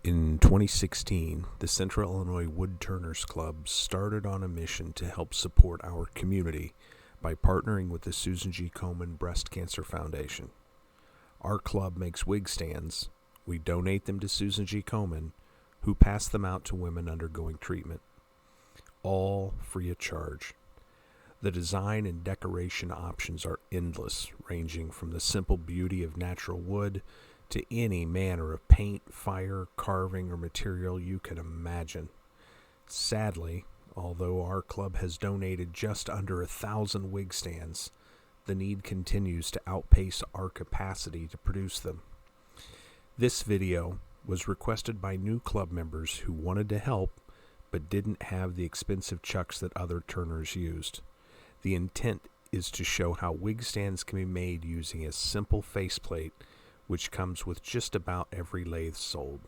In 2016, the Central Illinois Woodturners Club started on a mission to help support our community by partnering with the Susan G. Komen Breast Cancer Foundation. Our club makes wig stands. We donate them to Susan G. Komen, who pass them out to women undergoing treatment, all free of charge. The design and decoration options are endless, ranging from the simple beauty of natural wood to any manner of paint, fire, carving, or material you can imagine. Sadly, although our club has donated just under 1,000 wig stands, the need continues to outpace our capacity to produce them. This video was requested by new club members who wanted to help but didn't have the expensive chucks that other turners used. The intent is to show how wig stands can be made using a simple faceplate, which comes with just about every lathe sold.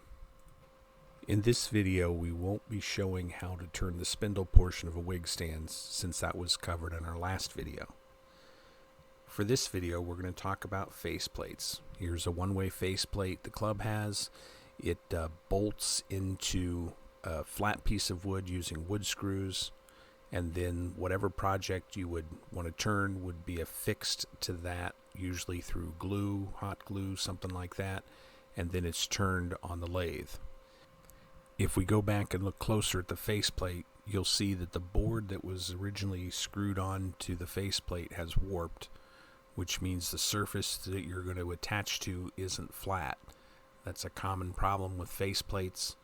In this video, we won't be showing how to turn the spindle portion of a wig stand, since that was covered in our last video. For this video, we're going to talk about faceplates. Here's a one-way faceplate the club has. It bolts into a flat piece of wood using wood screws, and then whatever project you would want to turn would be affixed to that, usually through glue, hot glue, something like that, and then it's turned on the lathe. If we go back and look closer at the faceplate, you'll see that the board that was originally screwed on to the faceplate has warped, which means the surface that you're going to attach to isn't flat. That's a common problem with faceplates,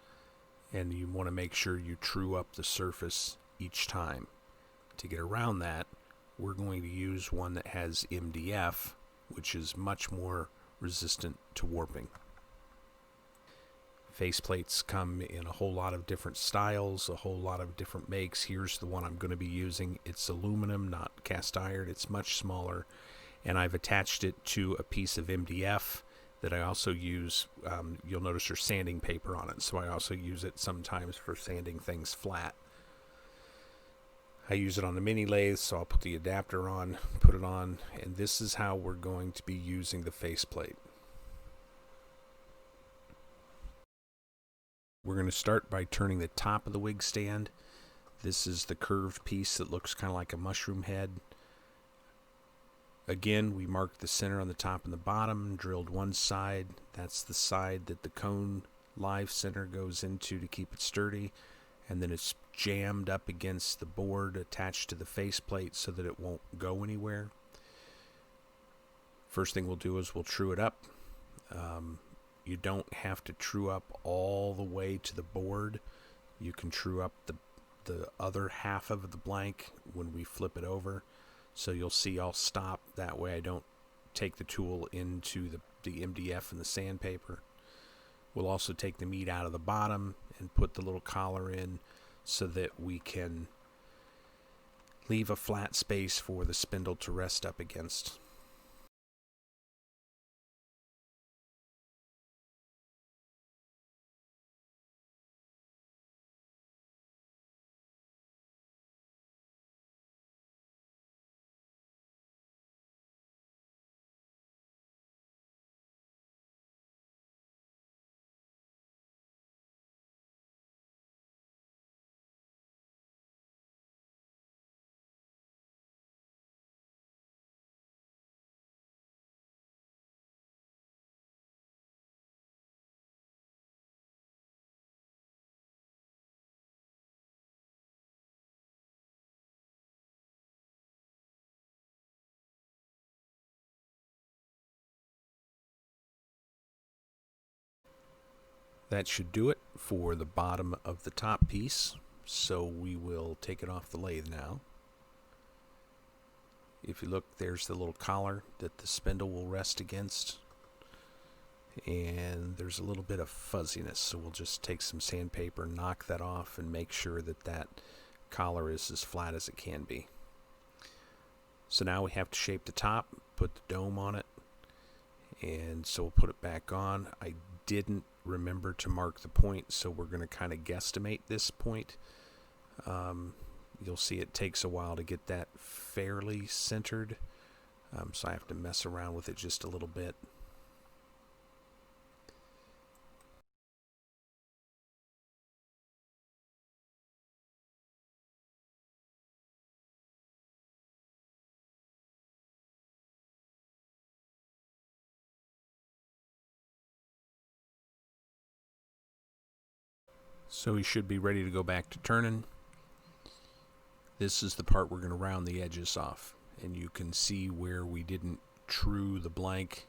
and you want to make sure you true up the surface each time. To get around that, we're going to use one that has MDF, which is much more resistant to warping. Faceplates come in a whole lot of different styles, a whole lot of different makes. Here's the one I'm going to be using. It's aluminum, not cast iron. It's much smaller, and I've attached it to a piece of MDF that I also use. You'll notice there's sanding paper on it, so I also use it sometimes for sanding things flat. I use it on the mini lathe, so I'll put the adapter on, put it on, and this is how we're going to be using the faceplate. We're going to start by turning the top of the wig stand. This is the curved piece that looks kind of like a mushroom head. Again, we marked the center on the top and the bottom, drilled one side. That's the side that the cone live center goes into to keep it sturdy. And then it's jammed up against the board attached to the faceplate so that it won't go anywhere. First thing we'll do is we'll true it up. You don't have to true up all the way to the board. You can true up the other half of the blank when we flip it over. So you'll see I'll stop. That way I don't take the tool into the MDF and the sandpaper. We'll also take the meat out of the bottom and put the little collar in so that we can leave a flat space for the spindle to rest up against. That should do it for the bottom of the top piece, so we will take it off the lathe now. If you look, there's the little collar that the spindle will rest against, and there's a little bit of fuzziness, so we'll just take some sandpaper, knock that off, and make sure that that collar is as flat as it can be. So now we have to shape the top, put the dome on it, and so we'll put it back on. I didn't remember to mark the point, so we're going to kind of guesstimate this point. You'll see it takes a while to get that fairly centered, so I have to mess around with it just a little bit. So we should be ready to go back to turning. This is the part we're going to round the edges off. And you can see where we didn't true the blank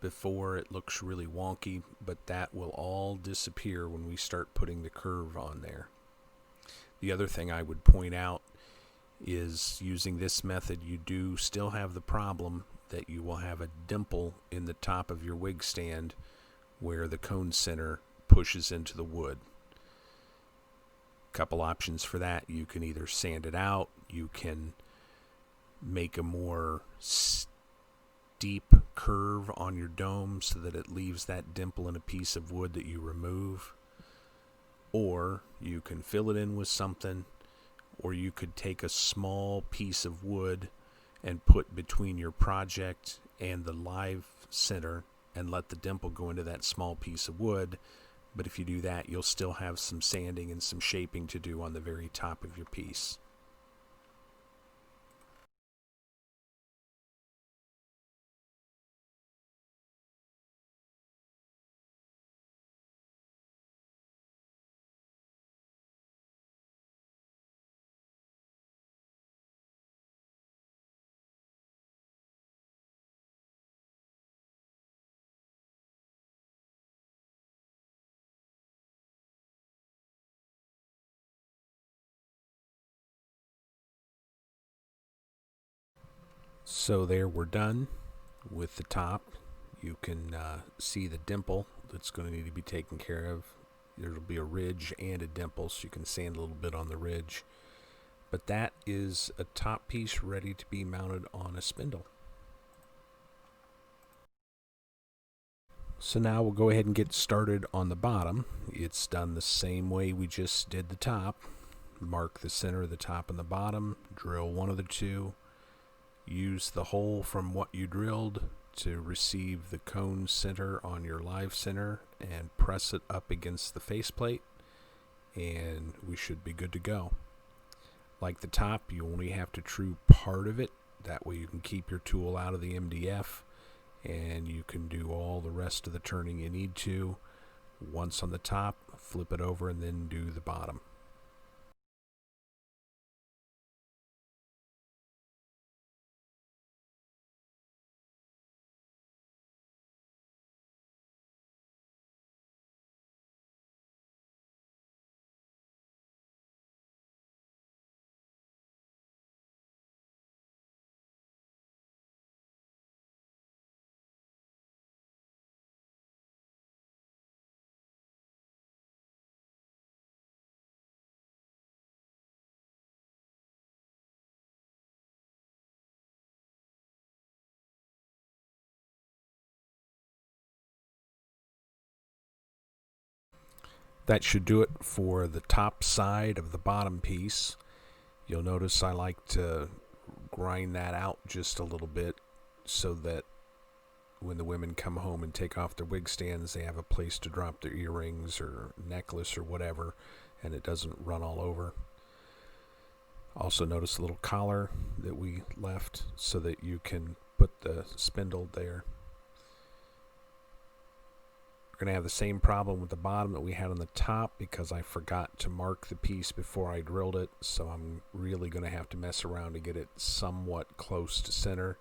before. It looks really wonky, but that will all disappear when we start putting the curve on there. The other thing I would point out is using this method, you do still have the problem that you will have a dimple in the top of your wig stand where the cone center pushes into the wood. Couple options for that. You can either sand it out, you can make a more steep curve on your dome so that it leaves that dimple in a piece of wood that you remove, or you can fill it in with something, or you could take a small piece of wood and put between your project and the live center and let the dimple go into that small piece of wood. But if you do that, you'll still have some sanding and some shaping to do on the very top of your piece. So there, we're done with the top. You can see the dimple that's going to need to be taken care of. There'll be a ridge and a dimple, so you can sand a little bit on the ridge. But that is a top piece ready to be mounted on a spindle. So now we'll go ahead and get started on the bottom. It's done the same way we just did the top. Mark the center of the top and the bottom, drill one of the two, use the hole from what you drilled to receive the cone center on your live center and press it up against the faceplate, and we should be good to go. Like the top, you only have to true part of it. That way you can keep your tool out of the MDF and you can do all the rest of the turning you need to. Once on the top, flip it over and then do the bottom. That should do it for the top side of the bottom piece. You'll notice I like to grind that out just a little bit so that when the women come home and take off their wig stands, they have a place to drop their earrings or necklace or whatever, and it doesn't run all over. Also notice the little collar that we left so that you can put the spindle there. We're going to have the same problem with the bottom that we had on the top because I forgot to mark the piece before I drilled it, so I'm really going to have to mess around to get it somewhat close to center.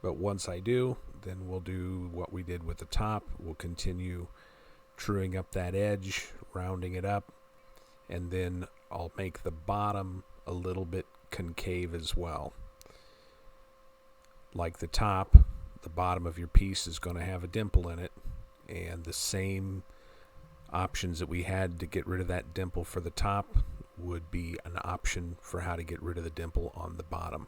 But once I do, then we'll do what we did with the top. We'll continue truing up that edge, rounding it up, and then I'll make the bottom a little bit concave as well. Like the top, the bottom of your piece is going to have a dimple in it, and the same options that we had to get rid of that dimple for the top would be an option for how to get rid of the dimple on the bottom.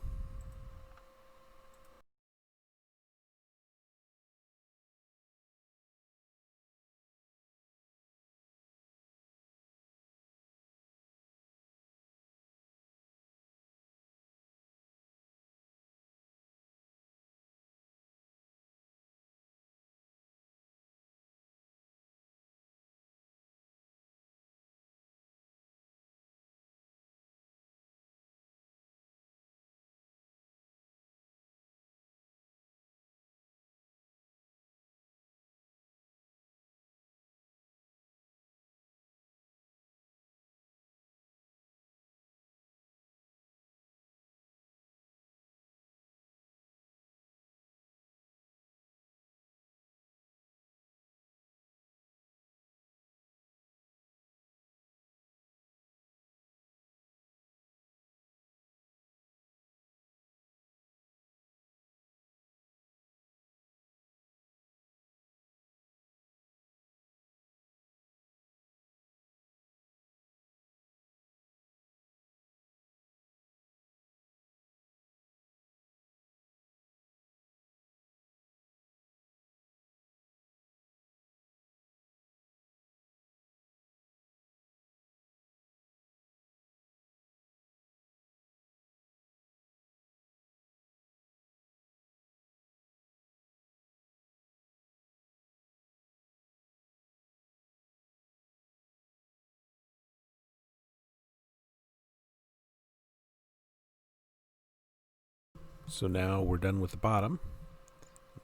So now we're done with the bottom.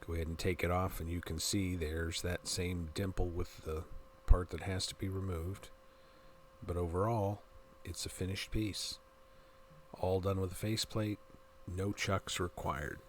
Go ahead and take it off, and you can see there's that same dimple with the part that has to be removed. But overall, it's a finished piece. All done with a faceplate, no chucks required.